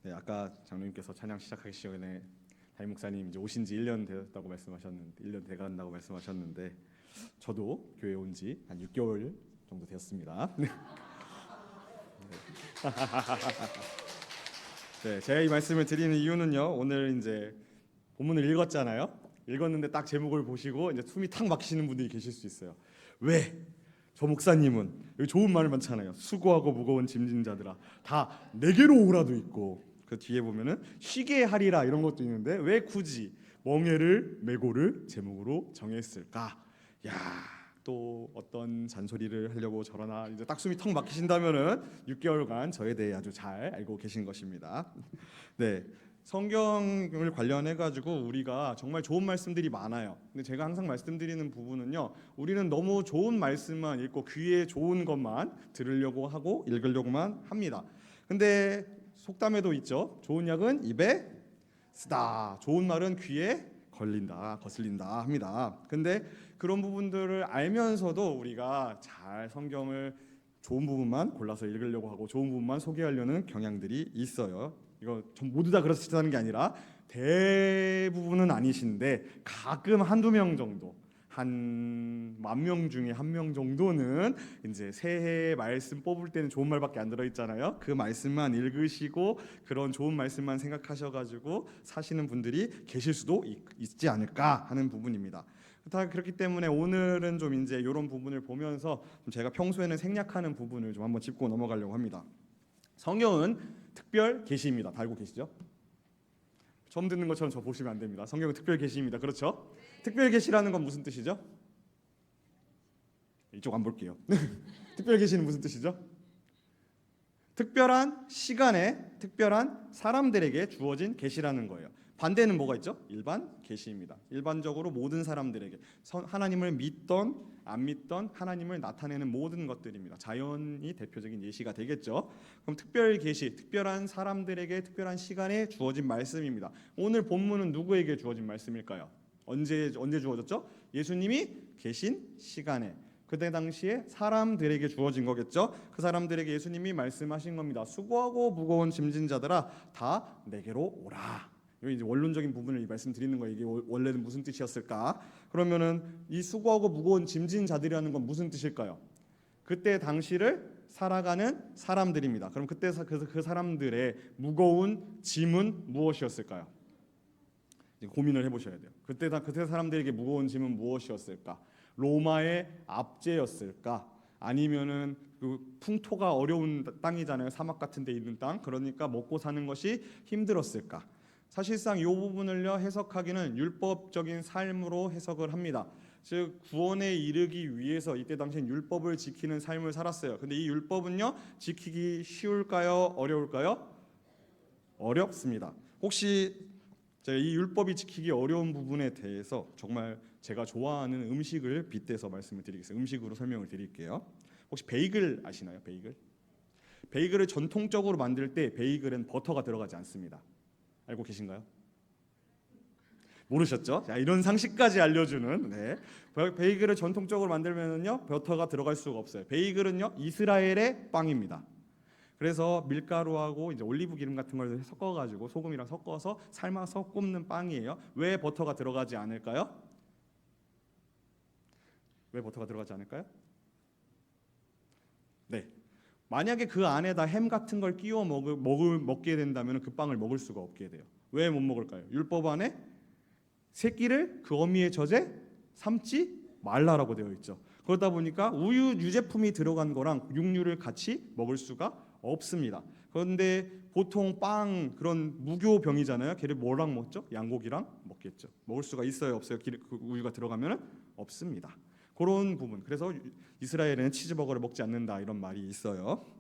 네, 아까 장로님께서 찬양 시작하기 전에 담임 목사님 이제 오신 지 1년 되었다고 말씀하셨는데 1년 돼 간다고 말씀하셨는데 저도 교회 온 지 한 6개월 정도 되었습니다. 네, 제가 이 말씀을 드리는 이유는요. 오늘 이제 본문을 읽었잖아요. 읽었는데 딱 제목을 보시고 이제 숨이 탁 막히시는 분들이 계실 수 있어요. 왜? 저 목사님은 여기 좋은 말 많잖아요. 수고하고 무거운 짐진 자들아 다 내게로 오라도 있고 그 뒤에 보면은 쉬게 하리라 이런 것도 있는데 왜 굳이 멍에를 메고를 제목으로 정했을까? 야, 또 어떤 잔소리를 하려고 저러나 이제 딱 숨이 턱 막히신다면은 6개월간 저에 대해 아주 잘 알고 계신 것입니다. 네. 성경을 관련해 가지고 우리가 정말 좋은 말씀들이 많아요. 근데 제가 항상 말씀드리는 부분은요. 우리는 너무 좋은 말씀만 읽고 귀에 좋은 것만 들으려고 하고 읽으려고만 합니다. 근데 속담에도 있죠. 좋은 약은 입에 쓰다. 좋은 말은 귀에 걸린다, 거슬린다 합니다. 근데 그런 부분들을 알면서도 우리가 잘 성경을 좋은 부분만 골라서 읽으려고 하고 좋은 부분만 소개하려는 경향들이 있어요. 이거 전 모두 다 그렇다는 게 아니라 대부분은 아니신데 가끔 한두 명 정도, 한 10,000명 중에 1명 정도는 이제 새해 말씀 뽑을 때는 좋은 말밖에 안 들어 있잖아요. 그 말씀만 읽으시고 그런 좋은 말씀만 생각하셔가지고 사시는 분들이 계실 수도 있지 않을까 하는 부분입니다. 다 그렇기 때문에 오늘은 좀 이제 이런 부분을 보면서 좀 제가 평소에는 생략하는 부분을 좀 한번 짚고 넘어가려고 합니다. 성경은 특별 계시입니다. 다 알고 계시죠? 처음 듣는 것처럼 저 보시면 안 됩니다. 성경은 특별 계시입니다. 그렇죠? 특별 계시라는 건 무슨 뜻이죠? 이쪽 안 볼게요. 특별 계시는 무슨 뜻이죠? 특별한 시간에 특별한 사람들에게 주어진 계시라는 거예요. 반대는 뭐가 있죠? 일반 계시입니다. 일반적으로 모든 사람들에게 하나님을 믿던 안 믿던 하나님을 나타내는 모든 것들입니다. 자연이 대표적인 예시가 되겠죠. 그럼 특별 계시, 특별한 사람들에게 특별한 시간에 주어진 말씀입니다. 오늘 본문은 누구에게 주어진 말씀일까요? 언제 주어졌죠? 예수님이 계신 시간에. 그때 당시에 사람들에게 주어진 거겠죠. 그 사람들에게 예수님이 말씀하신 겁니다. 수고하고 무거운 짐진 자들아 다 내게로 오라. 여기 이제 원론적인 부분을 말씀드리는 거예요. 이게 원래는 무슨 뜻이었을까? 그러면은 이 수고하고 무거운 짐진 자들이라는 건 무슨 뜻일까요? 그때 당시를 살아가는 사람들입니다. 그럼 그때 그 사람들의 무거운 짐은 무엇이었을까요? 고민을 해보셔야 돼요. 그때 사람들에게 무거운 짐은 무엇이었을까? 로마의 압제였을까? 아니면은 그 풍토가 어려운 땅이잖아요. 사막 같은 데 있는 땅. 그러니까 먹고 사는 것이 힘들었을까? 사실상 이 부분을요 해석하기는 율법적인 삶으로 해석을 합니다. 즉 구원에 이르기 위해서 이때 당시엔 율법을 지키는 삶을 살았어요. 근데 이 율법은요 지키기 쉬울까요? 어려울까요? 어렵습니다. 혹시 제가 이 율법이 지키기 어려운 부분에 대해서 정말 제가 좋아하는 음식을 빗대서 말씀을 드리겠습니다. 음식으로 설명을 드릴게요. 혹시 베이글 아시나요? 베이글을 전통적으로 만들 때 베이글은 버터가 들어가지 않습니다. 알고 계신가요? 모르셨죠? 자, 이런 상식까지 알려주는 네. 베이글을 전통적으로 만들면은요 버터가 들어갈 수가 없어요. 베이글은요 이스라엘의 빵입니다. 그래서 밀가루하고 이제 올리브 기름 같은 걸 섞어가지고 소금이랑 섞어서 삶아서 굽는 빵이에요. 왜 버터가 들어가지 않을까요? 왜 버터가 들어가지 않을까요? 네. 만약에 그 안에다 햄 같은 걸 끼워 먹게 된다면 그 빵을 먹을 수가 없게 돼요. 왜 못 먹을까요? 율법 안에 새끼를 그 어미의 젖에 삶지 말라라고 되어 있죠. 그러다 보니까 우유 유제품이 들어간 거랑 육류를 같이 먹을 수가 없습니다. 그런데 보통 빵 그런 무교병이잖아요. 걔를 뭐랑 먹죠? 양고기랑 먹겠죠. 먹을 수가 있어요, 없어요? 그 우유가 들어가면 없습니다. 그런 부분. 그래서 이스라엘에는 치즈버거를 먹지 않는다 이런 말이 있어요.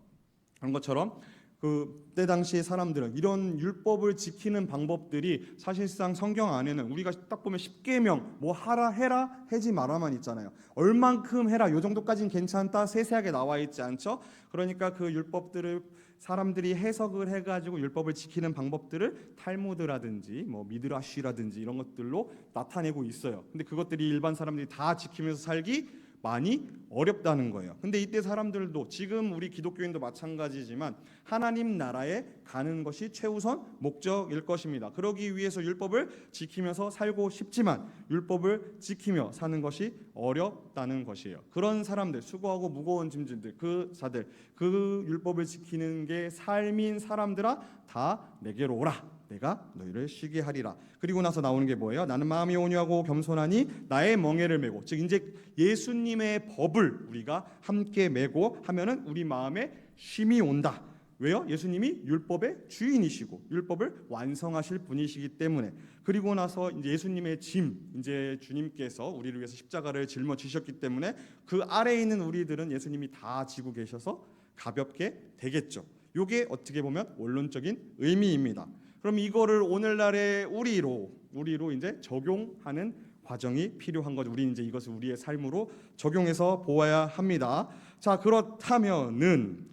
그런 것처럼 그때 당시의 사람들은 이런 율법을 지키는 방법들이 사실상 성경 안에는 우리가 딱 보면 십계명 뭐 하라 해라 하지 마라만 있잖아요. 얼만큼 해라 요 정도까지는 괜찮다 세세하게 나와 있지 않죠. 그러니까 그 율법들을 사람들이 해석을 해가지고 율법을 지키는 방법들을 탈무드라든지 뭐 미드라쉬라든지 이런 것들로 나타내고 있어요. 근데 그것들이 일반 사람들이 다 지키면서 살기 많이 어렵다는 거예요. 근데 이때 사람들도 지금 우리 기독교인도 마찬가지지만 하나님 나라에 가는 것이 최우선 목적일 것입니다. 그러기 위해서 율법을 지키면서 살고 싶지만 율법을 지키며 사는 것이 어렵다는 것이에요. 그런 사람들, 수고하고 무거운 짐진들, 그 자들, 그 율법을 지키는 게 삶인 사람들아 다 내게로 오라. 내가 너희를 쉬게 하리라. 그리고 나서 나오는 게 뭐예요? 나는 마음이 온유하고 겸손하니 나의 멍에를 메고, 즉 이제 예수님의 법을 우리가 함께 메고 하면은 우리 마음에 쉼이 온다. 왜요? 예수님이 율법의 주인이시고 율법을 완성하실 분이시기 때문에. 그리고 나서 이제 예수님의 짐, 이제 주님께서 우리를 위해서 십자가를 짊어지셨기 때문에 그 아래에 있는 우리들은 예수님이 다 지고 계셔서 가볍게 되겠죠. 이게 어떻게 보면 원론적인 의미입니다. 그럼 이거를 오늘날의 우리로 이제 적용하는 과정이 필요한 거죠. 우리는 이제 이것을 우리의 삶으로 적용해서 보아야 합니다. 자, 그렇다면은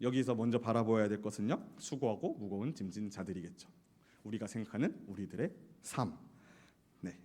여기서 먼저 바라보아야 될 것은요, 수고하고 무거운 짐진 자들이겠죠. 우리가 생각하는 우리들의 삶. 네.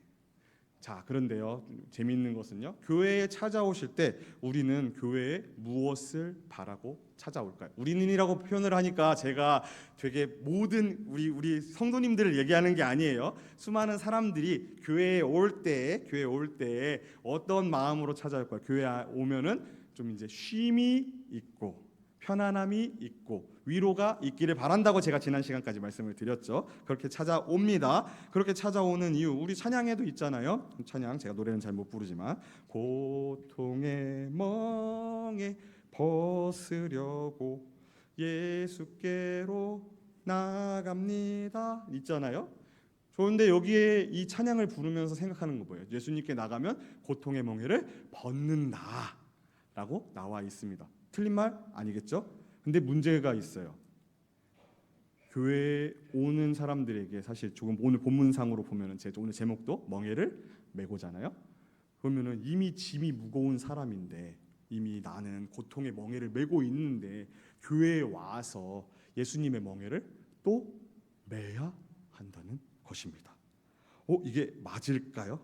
자, 그런데요, 재미있는 것은요, 교회에 찾아오실 때 우리는 교회에 무엇을 바라고 찾아올까요? 우리는이라고 표현을 하니까 제가 되게 모든 우리 성도님들을 얘기하는 게 아니에요. 수많은 사람들이 교회에 올 때에 어떤 마음으로 찾아올까요? 교회에 오면은 좀 이제 쉼이 있고 편안함이 있고 위로가 있기를 바란다고 제가 지난 시간까지 말씀을 드렸죠. 그렇게 찾아옵니다. 그렇게 찾아오는 이유, 우리 찬양에도 있잖아요. 찬양, 제가 노래는 잘 못 부르지만 고통의 멍에 벗으려고 예수께로 나갑니다 있잖아요. 그런데 여기에 이 찬양을 부르면서 생각하는 거 뭐예요? 예수님께 나가면 고통의 멍에를 벗는다라고 나와 있습니다. 틀린 말 아니겠죠? 근데 문제가 있어요. 교회에 오는 사람들에게 사실 조금 오늘 본문상으로 보면은 오늘 제목도 멍에를 메고잖아요. 그러면은 이미 짐이 무거운 사람인데, 이미 나는 고통의 멍에를 메고 있는데 교회에 와서 예수님의 멍에를 또 메야 한다는 것입니다. 이게 맞을까요?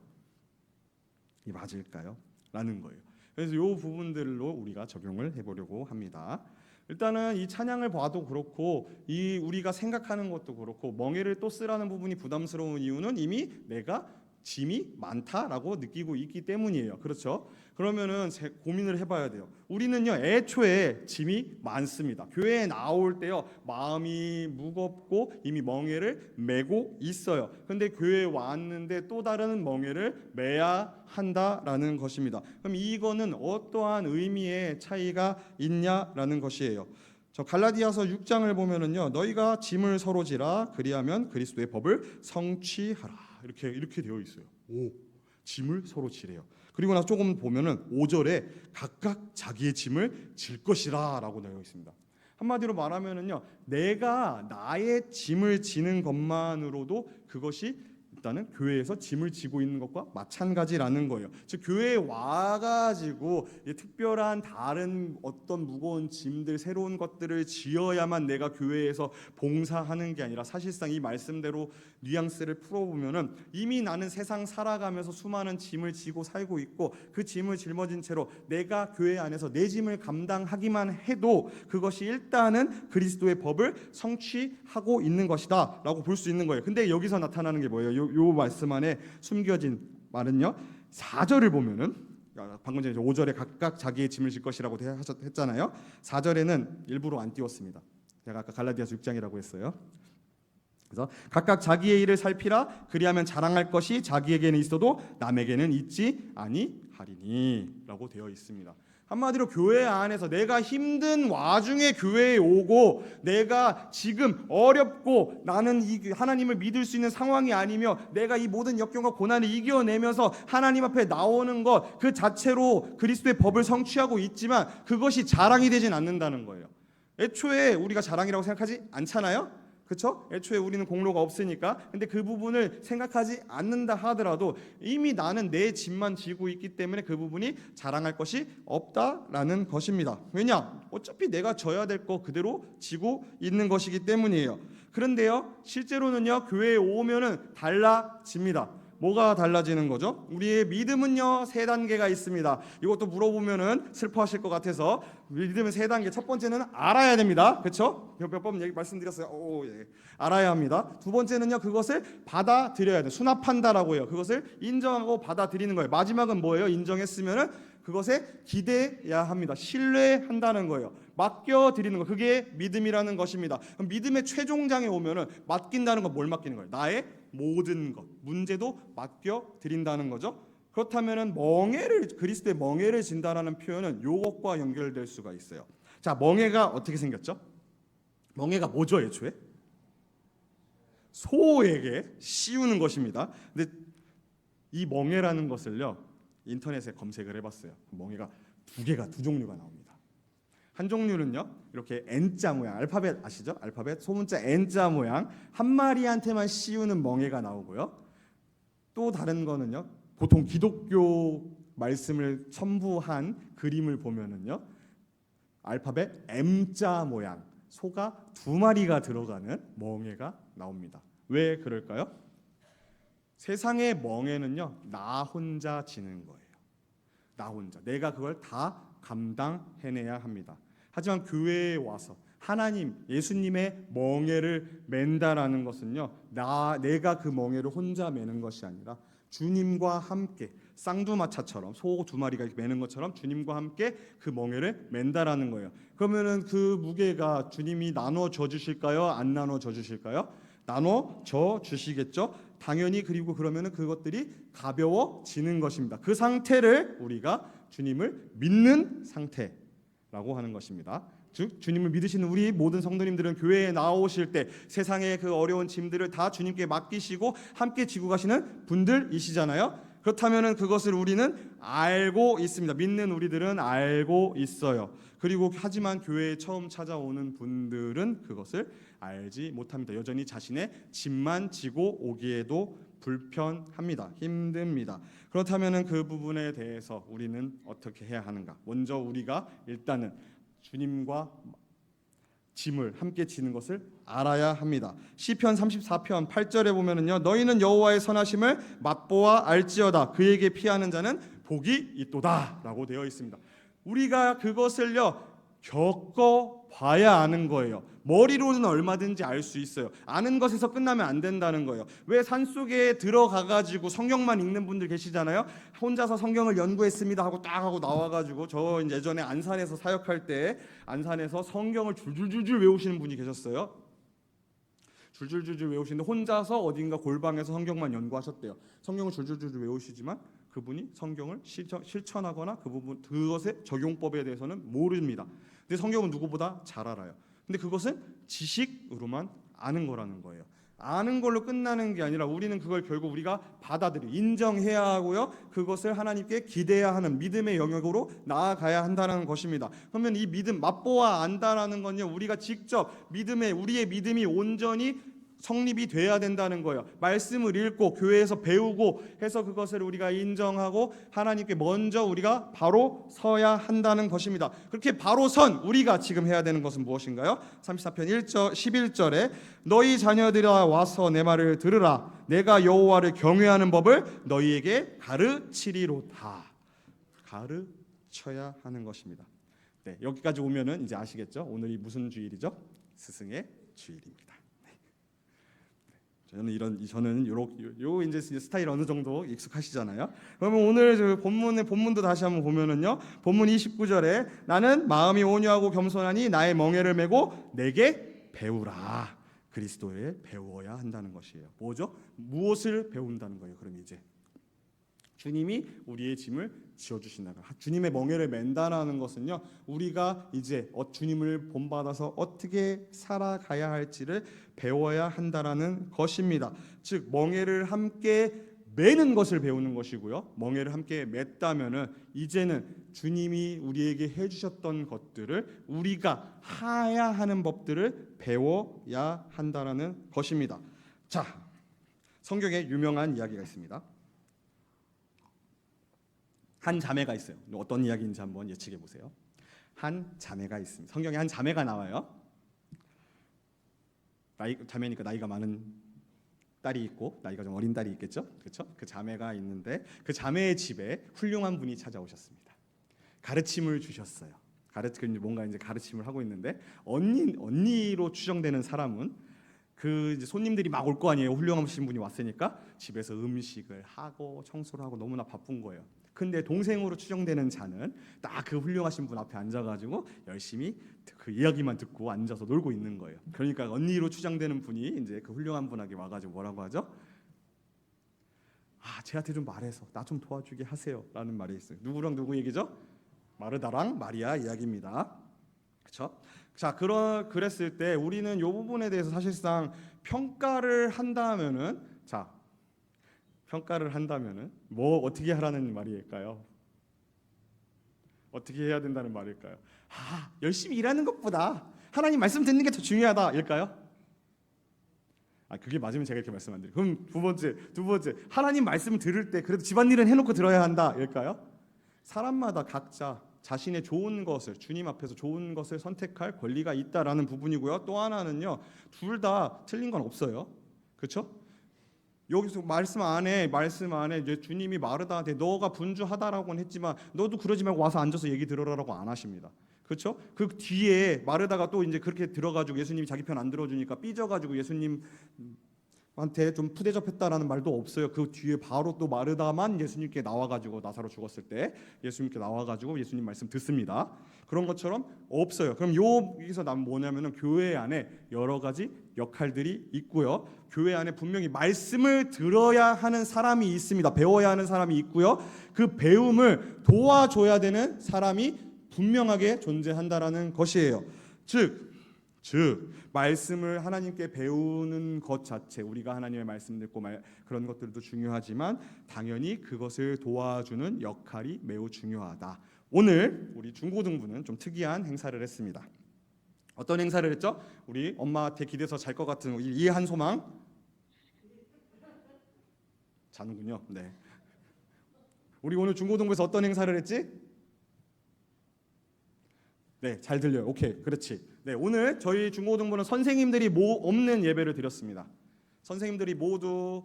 이게 맞을까요? 라는 거예요. 그래서 이 부분들로 우리가 적용을 해보려고 합니다. 일단은 이 찬양을 봐도 그렇고 이 우리가 생각하는 것도 그렇고 멍에를 또 쓰라는 부분이 부담스러운 이유는 이미 내가 짐이 많다라고 느끼고 있기 때문이에요. 그렇죠? 그러면은 고민을 해봐야 돼요. 우리는요, 애초에 짐이 많습니다. 교회에 나올 때요, 마음이 무겁고 이미 멍에를 메고 있어요. 근데 교회에 왔는데 또 다른 멍에를 메야 한다라는 것입니다. 그럼 이거는 어떠한 의미의 차이가 있냐라는 것이에요. 저 갈라디아서 6장을 보면은요, 너희가 짐을 서로 지라 그리하면 그리스도의 법을 성취하라. 이렇게 되어 있어요. 짐을 서로 지래요. 그리고 나서 조금 보면은 5절에 각각 자기의 짐을 질 것이라라고 되어 있습니다. 한마디로 말하면은요, 내가 나의 짐을 지는 것만으로도 그것이 일단은 교회에서 짐을 지고 있는 것과 마찬가지라는 거예요. 즉 교회에 와가지고 특별한 다른 어떤 무거운 짐들, 새로운 것들을 지어야만 내가 교회에서 봉사하는 게 아니라, 사실상 이 말씀대로 뉘앙스를 풀어보면은 이미 나는 세상 살아가면서 수많은 짐을 지고 살고 있고 그 짐을 짊어진 채로 내가 교회 안에서 내 짐을 감당하기만 해도 그것이 일단은 그리스도의 법을 성취하고 있는 것이다 라고 볼 수 있는 거예요. 근데 여기서 나타나는 게 뭐예요? 요 말씀 안에 숨겨진 말은요, 4절을 보면은, 방금 전에 5절에 각각 자기의 짐을 질 것이라고 했잖아요. 4절에는 일부러 안 띄웠습니다. 제가 아까 갈라디아서 6장이라고 했어요. 그래서 각각 자기의 일을 살피라 그리하면 자랑할 것이 자기에게는 있어도 남에게는 있지 아니하리니 라고 되어 있습니다. 한마디로 교회 안에서 내가 힘든 와중에 교회에 오고 내가 지금 어렵고 나는 이 하나님을 믿을 수 있는 상황이 아니며 내가 이 모든 역경과 고난을 이겨내면서 하나님 앞에 나오는 것 그 자체로 그리스도의 법을 성취하고 있지만 그것이 자랑이 되진 않는다는 거예요. 애초에 우리가 자랑이라고 생각하지 않잖아요. 그렇죠? 애초에 우리는 공로가 없으니까. 근데 그 부분을 생각하지 않는다 하더라도 이미 나는 내 짐만 지고 있기 때문에 그 부분이 자랑할 것이 없다라는 것입니다. 왜냐? 어차피 내가 져야 될 거 그대로 지고 있는 것이기 때문이에요. 그런데요, 실제로는요, 교회에 오면은 달라집니다. 뭐가 달라지는 거죠? 우리의 믿음은요 3단계가 있습니다. 이것도 물어보면은 슬퍼하실 것 같아서 믿음은 3단계. 첫 번째는 알아야 됩니다. 그렇죠? 몇 번 얘기 말씀드렸어요. 예. 알아야 합니다. 두 번째는요 그것을 받아들여야 돼. 수납한다라고 해요. 그것을 인정하고 받아들이는 거예요. 마지막은 뭐예요? 인정했으면은 그것에 기대야 합니다. 신뢰한다는 거예요. 맡겨드리는 거. 그게 믿음이라는 것입니다. 그럼 믿음의 최종장에 오면은 맡긴다는 건 뭘 맡기는 거예요? 나의 모든 것, 문제도 맡겨드린다는 거죠. 그렇다면은 그리스도의 멍에를 진다라는 표현은 요것과 연결될 수가 있어요. 자, 멍에가 어떻게 생겼죠? 멍에가 뭐죠, 애초에? 소에게 씌우는 것입니다. 근데 이 멍에라는 것을요 인터넷에 검색을 해봤어요. 멍에가 두 종류가 나옵니다. 한 종류는요 이렇게 N자 모양, 알파벳 아시죠? 알파벳 소문자 N자 모양 한 마리한테만 씌우는 멍에가 나오고요. 또 다른 거는요 보통 기독교 말씀을 첨부한 그림을 보면은요 알파벳 M자 모양 소가 2마리가 들어가는 멍에가 나옵니다. 왜 그럴까요? 세상의 멍에는요 나 혼자 지는 거예요. 나 혼자 내가 그걸 다 감당해내야 합니다. 하지만 교회에 와서 하나님 예수님의 멍에를 맨다라는 것은요 내가 그 멍에를 혼자 매는 것이 아니라 주님과 함께 쌍두마차처럼 소 2마리가 매는 것처럼 주님과 함께 그 멍에를 맨다라는 거예요. 그러면은 그 무게가 주님이 나눠줘 주실까요? 안 나눠줘 주실까요? 나눠줘 주시겠죠. 당연히. 그리고 그러면은 그것들이 가벼워지는 것입니다. 그 상태를 우리가 주님을 믿는 상태라고 하는 것입니다. 즉 주님을 믿으시는 우리 모든 성도님들은 교회에 나오실 때 세상의 그 어려운 짐들을 다 주님께 맡기시고 함께 지고 가시는 분들이시잖아요. 그렇다면은 그것을 우리는 알고 있습니다. 믿는 우리들은 알고 있어요. 그리고 하지만 교회에 처음 찾아오는 분들은 그것을 알지 못합니다. 여전히 자신의 짐만 지고 오기에도 불편합니다. 힘듭니다. 그렇다면은 그 부분에 대해서 우리는 어떻게 해야 하는가? 먼저 우리가 일단은 주님과 짐을 함께 지는 것을 알아야 합니다. 시편 34편 8절에 보면은요. 너희는 여호와의 선하심을 맛보아 알지어다. 그에게 피하는 자는 복이 있도다라고 되어 있습니다. 우리가 그것을요 겪어 봐야 아는 거예요. 머리로는 얼마든지 알 수 있어요. 아는 것에서 끝나면 안 된다는 거예요. 왜 산속에 들어가가지고 성경만 읽는 분들 계시잖아요. 혼자서 성경을 연구했습니다 하고 딱 하고 나와가지고 저 예전에 안산에서 사역할 때 안산에서 성경을 줄줄줄줄 외우시는 분이 계셨어요. 줄줄줄줄 외우시는데 혼자서 어딘가 골방에서 성경만 연구하셨대요. 성경을 줄줄줄줄 외우시지만 그분이 성경을 실천하거나 그것의 적용법에 대해서는 모릅니다. 근데 성경은 누구보다 잘 알아요. 근데 그것은 지식으로만 아는 거라는 거예요. 아는 걸로 끝나는 게 아니라 우리는 그걸 결국 우리가 인정해야 하고요. 그것을 하나님께 기대야 하는 믿음의 영역으로 나아가야 한다는 것입니다. 그러면 이 믿음 맛보아 안다라는 건요. 우리가 직접 우리의 믿음이 온전히 성립이 돼야 된다는 거예요. 말씀을 읽고 교회에서 배우고 해서 그것을 우리가 인정하고 하나님께 먼저 우리가 바로 서야 한다는 것입니다. 그렇게 바로 선 우리가 지금 해야 되는 것은 무엇인가요? 34편 11절에 너희 자녀들아 와서 내 말을 들으라. 내가 여호와를 경외하는 법을 너희에게 가르치리로다. 가르쳐야 하는 것입니다. 네, 여기까지 오면은 이제 아시겠죠? 오늘이 무슨 주일이죠? 스승의 주일입니다. 저는 요 이제 스타일 어느 정도 익숙하시잖아요. 그러면 오늘 본문도 다시 한번 보면은요. 본문 29절에 나는 마음이 온유하고 겸손하니 나의 멍에를 메고 내게 배우라. 그리스도에 배워야 한다는 것이에요. 뭐죠? 무엇을 배운다는 거예요? 그럼 이제 주님이 우리의 짐을 지어주신다는 거. 주님의 멍에를 맨다라는 것은요. 우리가 이제 주님을 본받아서 어떻게 살아가야 할지를 배워야 한다라는 것입니다. 즉 멍에를 함께 매는 것을 배우는 것이고요. 멍에를 함께 맸다면은 이제는 주님이 우리에게 해주셨던 것들을 우리가 해야 하는 법들을 배워야 한다라는 것입니다. 자, 성경에 유명한 이야기가 있습니다. 한 자매가 있어요. 어떤 이야기인지 한번 예측해 보세요. 한 자매가 있습니다. 성경에 한 자매가 나와요. 자매니까 나이가 많은 딸이 있고 나이가 좀 어린 딸이 있겠죠, 그렇죠? 그 자매가 있는데 그 자매의 집에 훌륭한 분이 찾아오셨습니다. 가르침을 주셨어요. 뭔가 이제 가르침을 하고 있는데 언니로 추정되는 사람은 그 이제 손님들이 막 올 거 아니에요. 훌륭하신 분이 왔으니까 집에서 음식을 하고 청소를 하고 너무나 바쁜 거예요. 근데 동생으로 추정되는 자는 딱 그 훌륭하신 분 앞에 앉아가지고 열심히 그 이야기만 듣고 앉아서 놀고 있는 거예요. 그러니까 언니로 추정되는 분이 이제 그 훌륭한 분에게 와가지고 뭐라고 하죠? 쟤한테 좀 말해서 나 좀 도와주게 하세요라는 말이 있어요. 누구랑 누구 얘기죠? 마르다랑 마리아 이야기입니다. 그렇죠? 자, 그랬을 때 우리는 이 부분에 대해서 사실상 평가를 한다면은 뭐 어떻게 하라는 말일까요? 어떻게 해야 된다는 말일까요? 열심히 일하는 것보다 하나님 말씀 듣는 게 더 중요하다일까요? 그게 맞으면 제가 이렇게 말씀 안 드려요. 그럼 두 번째 하나님 말씀 들을 때 그래도 집안일은 해놓고 들어야 한다일까요? 사람마다 각자 자신의 좋은 것을 주님 앞에서 좋은 것을 선택할 권리가 있다라는 부분이고요. 또 하나는요, 둘 다 틀린 건 없어요. 그렇죠? 여기서 말씀 안에 이제 주님이 마르다한테 너가 분주하다라고는 했지만 너도 그러지 말고 와서 앉아서 얘기 들어라라고 안 하십니다. 그렇죠? 그 뒤에 마르다가 또 이제 그렇게 들어가지고 예수님이 자기 편 안 들어주니까 삐져가지고 예수님한테 좀 푸대접했다라는 말도 없어요. 그 뒤에 바로 또 마르다만 예수님께 나와가지고 나사로 죽었을 때 예수님께 나와가지고 예수님 말씀 듣습니다. 그런 것처럼 없어요. 그럼 여기서 난 뭐냐면은 교회 안에 여러 가지 역할들이 있고요. 교회 안에 분명히 말씀을 들어야 하는 사람이 있습니다. 배워야 하는 사람이 있고요. 그 배움을 도와줘야 되는 사람이 분명하게 존재한다라는 것이에요. 즉 말씀을 하나님께 배우는 것 자체, 우리가 하나님의 말씀 듣고 그런 것들도 중요하지만 당연히 그것을 도와주는 역할이 매우 중요하다. 오늘 우리 중고등부는 좀 특이한 행사를 했습니다. 어떤 행사를 했죠? 우리 엄마한테 기대서 잘 것 같은 이 한소망 자는군요. 네. 우리 오늘 중고등부에서 어떤 행사를 했지? 네, 잘 들려요. 오케이, 그렇지. 네, 오늘 저희 중고등부는 선생님들이 없는 예배를 드렸습니다. 선생님들이 모두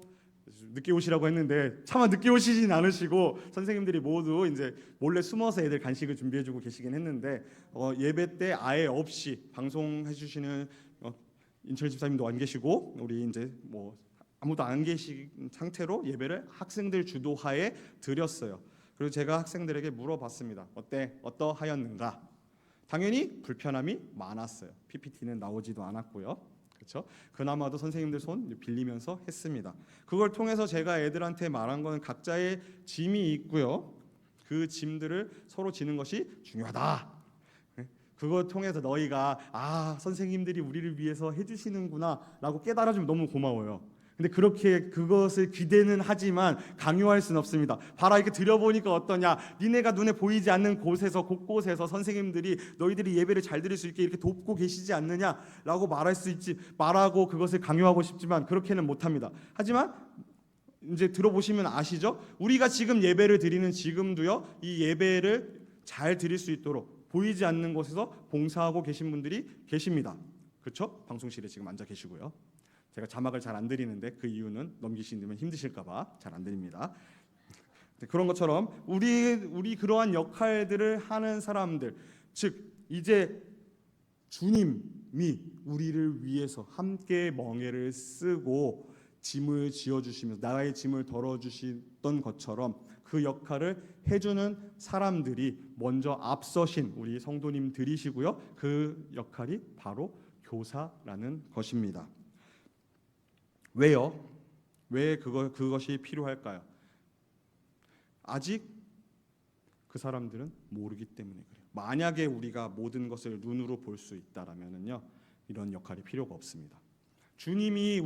늦게 오시라고 했는데 차마 늦게 오시진 않으시고 선생님들이 모두 이제 몰래 숨어서 애들 간식을 준비해주고 계시긴 했는데 예배 때 아예 없이 방송해 주시는 인철 집사님도 안 계시고 우리 이제 뭐 아무도 안 계신 상태로 예배를 학생들 주도하에 드렸어요. 그리고 제가 학생들에게 물어봤습니다. 어떠하였는가? 당연히 불편함이 많았어요. PPT는 나오지도 않았고요. 그렇죠? 그나마도 선생님들 손 빌리면서 했습니다. 그걸 통해서 제가 애들한테 말한 건 각자의 짐이 있고요. 그 짐들을 서로 지는 것이 중요하다. 그걸 통해서 너희가 선생님들이 우리를 위해서 해주시는구나라고 깨달아주면 너무 고마워요. 근데 그렇게 그것을 기대는 하지만 강요할 수는 없습니다. 봐라, 이렇게 들여보니까 어떠냐? 니네가 눈에 보이지 않는 곳에서 곳곳에서 선생님들이 너희들이 예배를 잘 드릴 수 있게 이렇게 돕고 계시지 않느냐라고 말할 수 있지, 말하고 그것을 강요하고 싶지만 그렇게는 못합니다. 하지만 이제 들어보시면 아시죠? 우리가 지금 예배를 드리는 지금도요, 이 예배를 잘 드릴 수 있도록 보이지 않는 곳에서 봉사하고 계신 분들이 계십니다. 그렇죠? 방송실에 지금 앉아 계시고요. 제가 자막을 잘 안 드리는데 그 이유는 넘기시면 힘드실까봐 잘 안 드립니다. 그런 것처럼 우리 그러한 역할들을 하는 사람들, 즉 이제 주님이 우리를 위해서 함께 멍에를 쓰고 짐을 지어주시면서 나의 짐을 덜어주시던 것처럼 그 역할을 해주는 사람들이 먼저 앞서신 우리 성도님들이시고요. 그 역할이 바로 교사라는 것입니다. 왜요? 왜 그것이 필요할까요? 아직 그 사람들은 모르기 때문에 그래요. 만약에 우리가 모든 것을 눈으로 볼 수 있다라면은요, 이런 역할이 필요가 없습니다. 주님이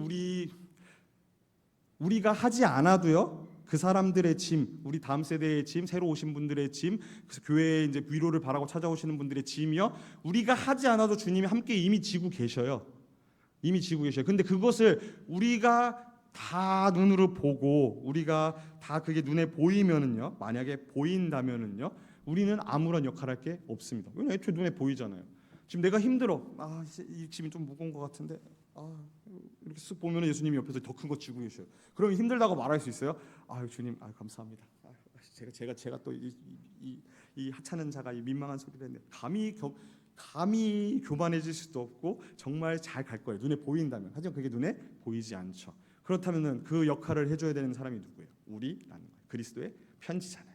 우리가 하지 않아도요, 그 사람들의 짐, 우리 다음 세대의 짐, 새로 오신 분들의 짐, 교회에 이제 위로를 바라고 찾아오시는 분들의 짐이요, 우리가 하지 않아도 주님이 함께 이미 지고 계셔요. 이미 지고 계셔요. 근데 그것을 우리가 다 눈으로 보고 우리가 다 그게 눈에 보이면은요, 만약에 보인다면은요, 우리는 아무런 역할할 게 없습니다. 왜냐면 애초에 눈에 보이잖아요. 지금 내가 힘들어. 이 짐이 좀 무거운 것 같은데 이렇게 쓱 보면 예수님이 옆에서 더 큰 거 쥐고 계셔요. 그러면 힘들다고 말할 수 있어요? 주님, 감사합니다. 제가 또 이 하찮은 자가 이 민망한 소리를 했네. 감히 교만해질 수도 없고 정말 잘 갈 거예요. 눈에 보인다면. 하지만 그게 눈에 보이지 않죠. 그렇다면은 그 역할을 해줘야 되는 사람이 누구예요? 우리라는 거예요. 그리스도의 편지잖아요.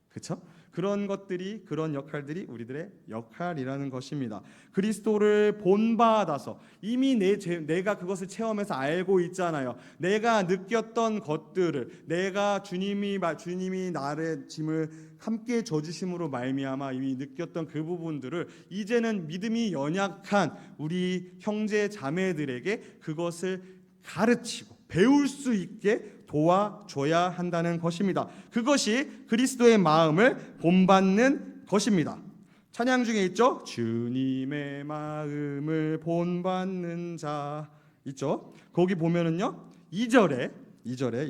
그렇죠? 그런 것들이, 그런 역할들이 우리들의 역할이라는 것입니다. 그리스도를 본받아서 이미 내가 그것을 체험해서 알고 있잖아요. 내가 느꼈던 것들을, 내가 주님이 나의 짐을 함께 져주심으로 말미암아 이미 느꼈던 그 부분들을 이제는 믿음이 연약한 우리 형제 자매들에게 그것을 가르치고 배울 수 있게 도와줘야 한다는 것입니다. 그것이 그리스도의 마음을 본받는 것입니다. 찬양 중에 있죠? 주님의 마음을 본받는 자 있죠? 거기 보면은요 2절에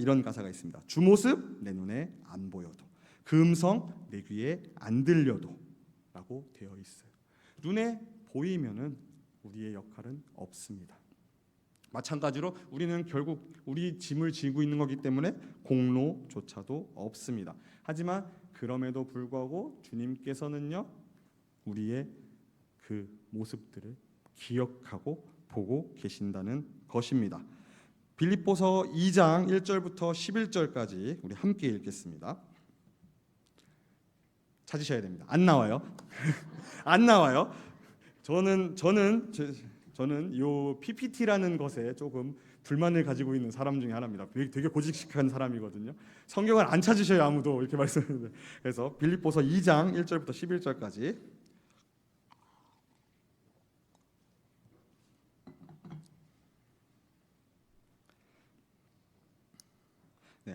이런 가사가 있습니다. 주 모습 내 눈에 안 보여도 그 음성 내 귀에 안 들려도 라고 되어 있어요. 눈에 보이면은 우리의 역할은 없습니다. 마찬가지로 우리는 결국 우리 짐을 지고 있는 거기 때문에 공로조차도 없습니다. 하지만 그럼에도 불구하고 주님께서는요 우리의 그 모습들을 기억하고 보고 계신다는 것입니다. 빌립보서 2장 1절부터 11절까지 우리 함께 읽겠습니다. 찾으셔야 됩니다. 안 나와요. 안 나와요. 저는 요 PPT라는 것에 조금 불만을 가지고 있는 사람 중에 하나입니다. 되게 고직식한 사람이거든요. 성경을 안 찾으셔야 아무도 이렇게 말씀하는데. 그래서 빌립보서 2장 1절부터 11절까지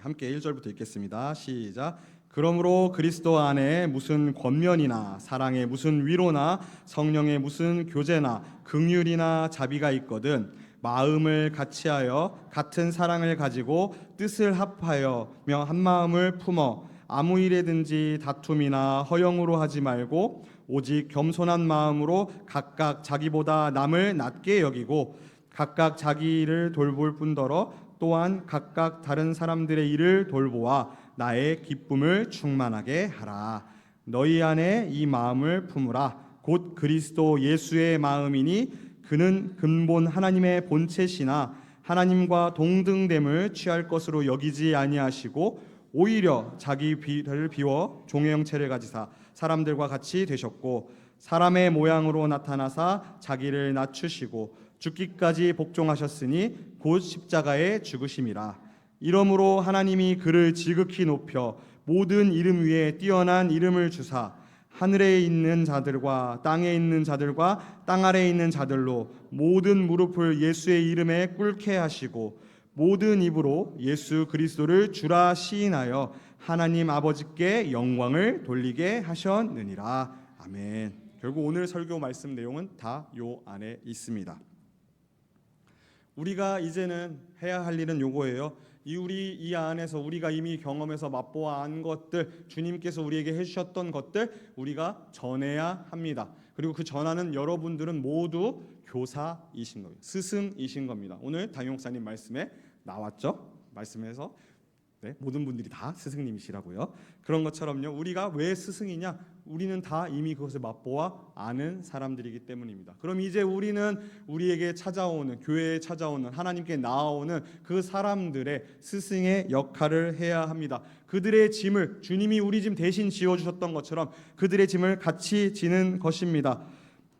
함께 1절부터 읽겠습니다. 시작. 그러므로 그리스도 안에 무슨 권면이나 사랑의 무슨 위로나 성령의 무슨 교제나 긍휼이나 자비가 있거든 마음을 같이하여 같은 사랑을 가지고 뜻을 합하여며 한 마음을 품어 아무 일에든지 다툼이나 허영으로 하지 말고 오직 겸손한 마음으로 각각 자기보다 남을 낮게 여기고 각각 자기 일을 돌볼 뿐더러 또한 각각 다른 사람들의 일을 돌보아 나의 기쁨을 충만하게 하라. 너희 안에 이 마음을 품으라. 곧 그리스도 예수의 마음이니 그는 근본 하나님의 본체시나 하나님과 동등됨을 취할 것으로 여기지 아니하시고 오히려 자기 비를 비워 종의 형체를 가지사 사람들과 같이 되셨고 사람의 모양으로 나타나사 자기를 낮추시고 죽기까지 복종하셨으니 곧 십자가에 죽으심이라. 이러므로 하나님이 그를 지극히 높여 모든 이름 위에 뛰어난 이름을 주사 하늘에 있는 자들과 땅에 있는 자들과 땅 아래에 있는 자들로 모든 무릎을 예수의 이름에 꿇게 하시고 모든 입으로 예수 그리스도를 주라 시인하여 하나님 아버지께 영광을 돌리게 하셨느니라. 아멘. 결국 오늘 설교 말씀 내용은 다 요 안에 있습니다. 우리가 이제는 해야 할 일은 요거예요. 우리 이 안에서 우리가 이미 경험해서 맛보아 안 것들, 주님께서 우리에게 해주셨던 것들 우리가 전해야 합니다. 그리고 그 전하는 여러분들은 모두 교사이신 거예요. 스승이신 겁니다. 오늘 담임 목사님 말씀에 나왔죠. 말씀에서 모든 분들이 다 스승님이시라고요. 그런 것처럼요. 우리가 왜 스승이냐? 우리는 다 이미 그것을 맛보아 아는 사람들이기 때문입니다. 그럼 이제 우리는 우리에게 찾아오는, 교회에 찾아오는, 하나님께 나아오는 그 사람들의 스승의 역할을 해야 합니다. 그들의 짐을 주님이 우리 짐 대신 지어주셨던 것처럼 그들의 짐을 같이 지는 것입니다.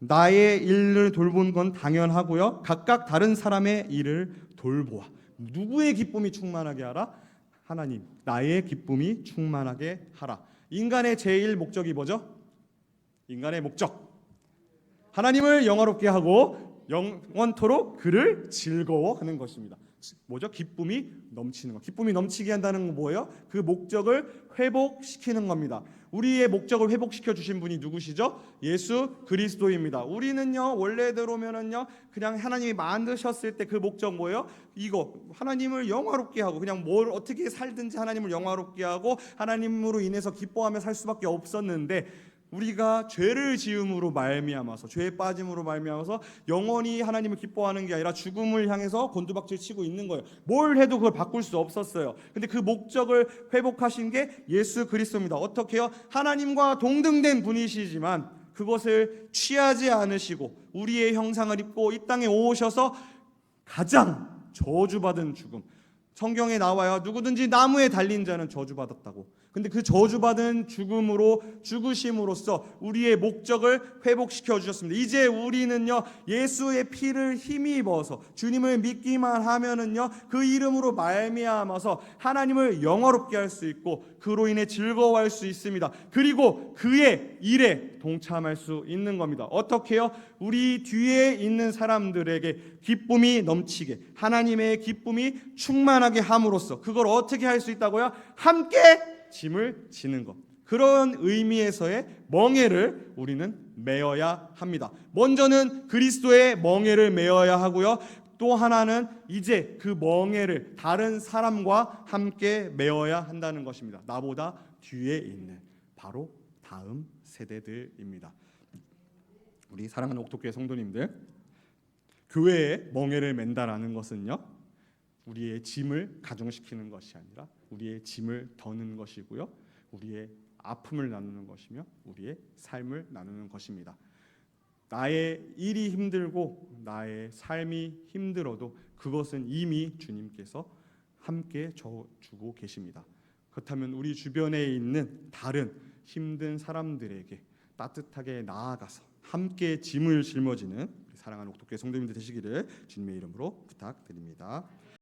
나의 일을 돌보는 건 당연하고요. 각각 다른 사람의 일을 돌보아. 누구의 기쁨이 충만하게 하라? 하나님, 나의 기쁨이 충만하게 하라. 인간의 제일 목적이 뭐죠? 인간의 목적, 하나님을 영화롭게 하고 영원토록 그를 즐거워하는 것입니다. 뭐죠? 기쁨이 넘치는 것. 기쁨이 넘치게 한다는 건 뭐예요? 그 목적을 회복시키는 겁니다. 우리의 목적을 회복시켜 주신 분이 누구시죠? 예수 그리스도입니다. 우리는요 원래대로면은요 그냥 하나님이 만드셨을 때 그 목적 뭐예요? 이거 하나님을 영화롭게 하고 그냥 뭘 어떻게 살든지 하나님을 영화롭게 하고 하나님으로 인해서 기뻐하며 살 수밖에 없었는데 우리가 죄를 지음으로 말미암아서, 죄에 빠짐으로 말미암아서 영원히 하나님을 기뻐하는 게 아니라 죽음을 향해서 곤두박질 치고 있는 거예요. 뭘 해도 그걸 바꿀 수 없었어요. 근데 그 목적을 회복하신 게 예수 그리스도입니다. 어떻게요? 하나님과 동등된 분이시지만 그것을 취하지 않으시고 우리의 형상을 입고 이 땅에 오셔서 가장 저주받은 죽음, 성경에 나와요. 누구든지 나무에 달린 자는 저주받았다고. 근데 그 저주받은 죽음으로, 죽으심으로써 우리의 목적을 회복시켜 주셨습니다. 이제 우리는요, 예수의 피를 힘입어서 주님을 믿기만 하면은요, 그 이름으로 말미암아서 하나님을 영화롭게 할 수 있고 그로 인해 즐거워할 수 있습니다. 그리고 그의 일에 동참할 수 있는 겁니다. 어떻게요? 우리 뒤에 있는 사람들에게 기쁨이 넘치게, 하나님의 기쁨이 충만하게 함으로써 그걸 어떻게 할 수 있다고요? 함께 짐을 지는 것. 그런 의미에서의 멍에를 우리는 메어야 합니다. 먼저는 그리스도의 멍에를 메어야 하고요. 또 하나는 이제 그 멍에를 다른 사람과 함께 메어야 한다는 것입니다. 나보다 뒤에 있는 바로 다음 세대들입니다. 우리 사랑하는 옥토교회 성도님들, 교회에 멍에를 맨다라는 것은요, 우리의 짐을 가중시키는 것이 아니라 우리의 짐을 더는 것이고요, 우리의 아픔을 나누는 것이며 우리의 삶을 나누는 것입니다. 나의 일이 힘들고 나의 삶이 힘들어도 그것은 이미 주님께서 함께 주고 계십니다. 그렇다면 우리 주변에 있는 다른 힘든 사람들에게 따뜻하게 나아가서 함께 짐을 짊어지는 사랑하는 옥토교회 성도님들 되시기를 주님의 이름으로 부탁드립니다.